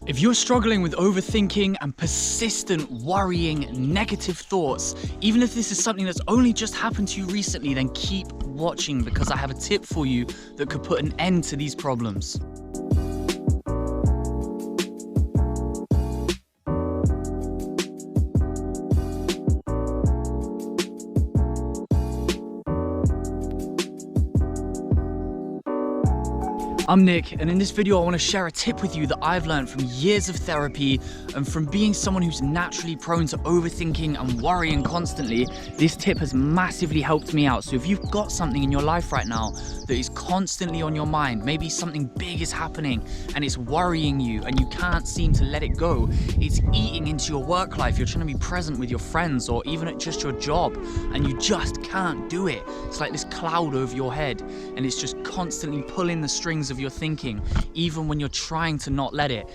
If you're struggling with overthinking and persistent worrying negative thoughts, even if this is something that's only just happened to you recently, then keep watching because I have a tip for you that could put an end to these problems. I'm Nick, and in this video I want to share a tip with you that I've learned from years of therapy and from being someone who's naturally prone to overthinking and worrying constantly. This tip has massively helped me out. So if you've got something in your life right now that is constantly on your mind, maybe something big is happening and it's worrying you and you can't seem to let it go, it's eating into your work life, you're trying to be present with your friends or even at just your job and you just can't do it. It's like this cloud over your head and it's just constantly pulling the strings of your thinking, even when you're trying to not let it.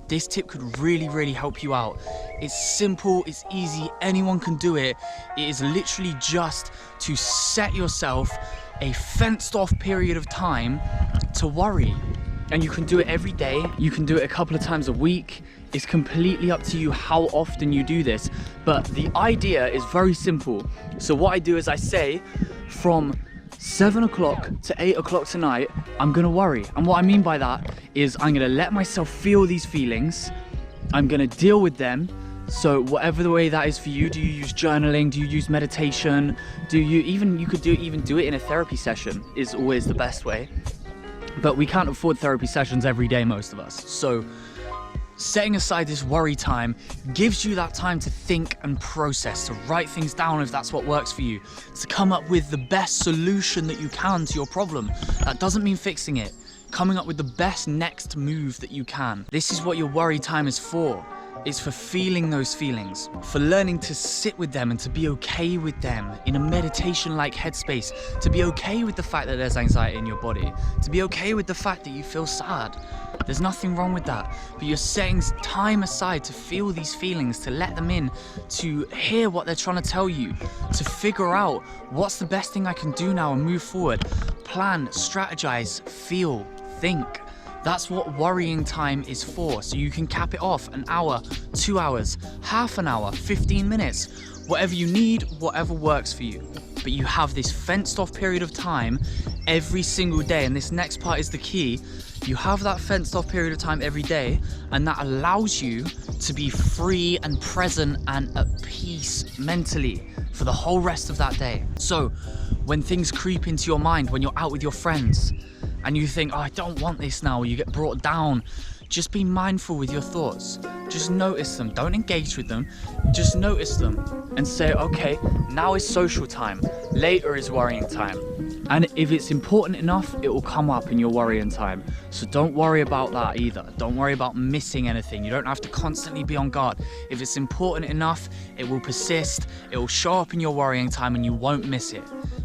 This tip could really help you out. It's simple, it's easy, anyone can do it. It is literally just to set yourself a fenced off period of time to worry. And you can do it every day, you can do it a couple of times a week. It's completely up to you how often you do this, but the idea is very simple. So what I do is I say from 7 o'clock to 8 o'clock tonight, I'm gonna worry. And what I mean by that is I'm gonna let myself feel these feelings. I'm gonna deal with them. So whatever the way that is for you, do you use journaling? Do you use meditation? You could do it in a therapy session is always the best way. But we can't afford therapy sessions every day, most of us. So setting aside this worry time gives you that time to think and process, to write things down if that's what works for you, to come up with the best solution that you can to your problem. That doesn't mean fixing it. Coming up with the best next move that you can. This is what your worry time is for. It's for feeling those feelings, for learning to sit with them and to be okay with them in a meditation-like headspace, to be okay with the fact that there's anxiety in your body, to be okay with the fact that you feel sad. There's nothing wrong with that, but you're setting time aside to feel these feelings, to let them in, to hear what they're trying to tell you, to figure out what's the best thing I can do now and move forward. Plan, strategize, feel, think. That's what worrying time is for, so you can cap it off an hour, 2 hours, half an hour, 15 minutes, whatever you need, whatever works for you. But you have this fenced off period of time every single day, and this next part is the key. You have that fenced off period of time every day, and that allows you to be free and present and at peace mentally for the whole rest of that day. So when things creep into your mind, when you're out with your friends, and you think, oh, I don't want this now, or you get brought down, just be mindful with your thoughts. Just notice them. Don't engage with them. Just notice them and say, okay, now is social time. Later is worrying time. And if it's important enough, it will come up in your worrying time. So don't worry about that either. Don't worry about missing anything. You don't have to constantly be on guard. If it's important enough, it will persist. It will show up in your worrying time and you won't miss it.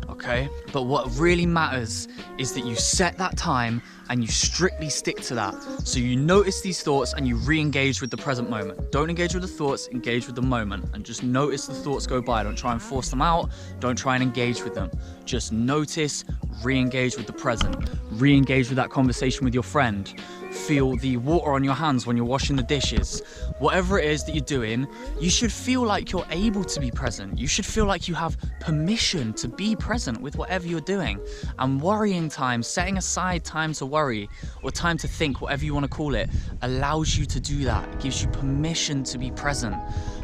Okay? But what really matters is that you set that time and you strictly stick to that. So you notice these thoughts and you re-engage with the present moment. Don't engage with the thoughts, engage with the moment, and just notice the thoughts go by. Don't try and force them out. Don't try and engage with them. Just notice, re-engage with the present. Re-engage with that conversation with your friend. Feel the water on your hands when you're washing the dishes. Whatever it is that you're doing, you should feel like you're able to be present. You should feel like you have permission to be present with whatever you're doing. And worrying time, setting aside time to worry or time to think, whatever you want to call it, allows you to do that. It gives you permission to be present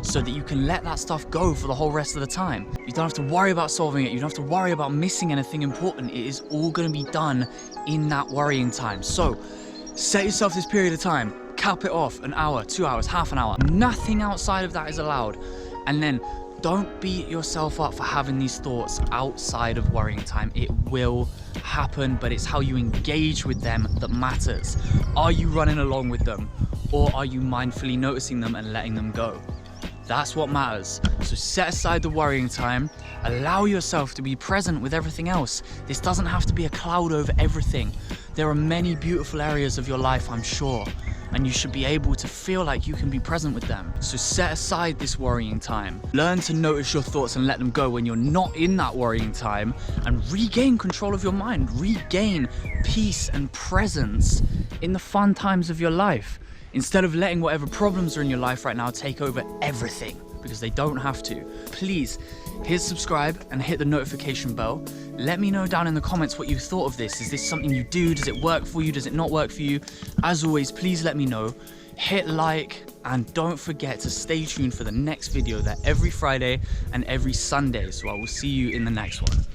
so that you can let that stuff go for the whole rest of the time. You don't have to worry about solving it. You don't have to worry about missing anything important. It is all going to be done in that worrying time. So set yourself this period of time, cap it off an hour, 2 hours, half an hour. Nothing outside of that is allowed. And then don't beat yourself up for having these thoughts outside of worrying time. It will happen, but it's how you engage with them that matters. Are you running along with them, or are you mindfully noticing them and letting them go? That's what matters. So set aside the worrying time, allow yourself to be present with everything else. This doesn't have to be a cloud over everything. There are many beautiful areas of your life, I'm sure, and you should be able to feel like you can be present with them. So set aside this worrying time. Learn to notice your thoughts and let them go when you're not in that worrying time, and regain control of your mind. Regain peace and presence in the fun times of your life. Instead of letting whatever problems are in your life right now take over everything, because they don't have to. Please hit subscribe and hit the notification bell. Let me know down in the comments what you thought of this. Is this something you do? Does it work for you? Does it not work for you? As always, please let me know. Hit like, and don't forget to stay tuned for the next video. They're every Friday and every Sunday. So I will see you in the next one.